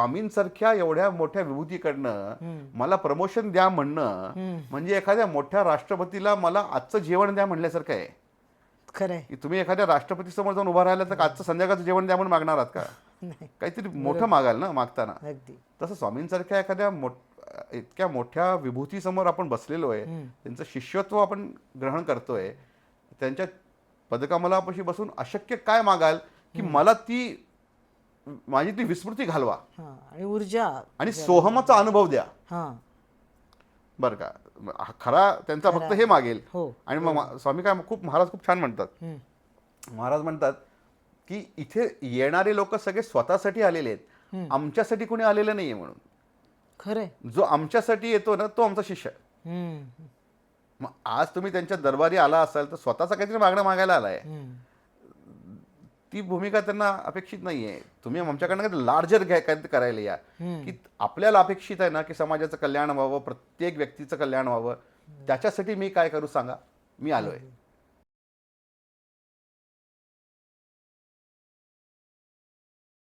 स्वामींसारख्या एवढ्या मोठ्या विभूतीकडनं मला प्रमोशन द्या म्हणणं म्हणजे एखाद्या मोठ्या राष्ट्रपतीला मला आजचं जेवण द्या म्हणल्यासारखं आहे. खरंय. की तुम्ही एखाद्या राष्ट्रपती समोर जाऊन उभा राहिला तर आजचं संध्याकाळचं जेवण द्या म्हणून मागणार आहात का? नाही. काहीतरी मोठं मागाल ना मागताना. अगदी. तसं स्वामींसारख्या एखाद्या इतक्या मोठ्या विभूतीसमोर आपण बसलेलो आहे, त्यांचं शिष्यत्व आपण ग्रहण करतोय, त्यांच्या पदकमलापाशी बसून अशक्य काय मागाल की मला ती माझी ती विस्मृती घालवा हां, आणि ऊर्जा आणि सोहमाचा अनुभव द्या. हां. बरं का, खरा त्यांचा फक्त हे मागेल. हो. आणि मग स्वामी काय महाराज खूप छान म्हणतात. महाराज म्हणतात की इथे येणारे लोक सगळे स्वतःसाठी आलेले आहेत, आमच्यासाठी कोणी आलेलं नाहीये म्हणून. खरंय. जो आमच्यासाठी येतो ना तो आमचा शिष्य. मग आज तुम्ही त्यांच्या दरबारी आला असाल तर स्वतःचा काहीतरी मागणं मागायला आलाय. ती भूमिका त्यांना अपेक्षित नाहीये. तुम्ही आमच्याकडनं काही लार्जर काहीतरी करायला या, की आपल्याला अपेक्षित आहे ना की समाजाचं कल्याण व्हावं, प्रत्येक व्यक्तीचं कल्याण व्हावं, त्याच्यासाठी मी काय करू सांगा, मी आलोय.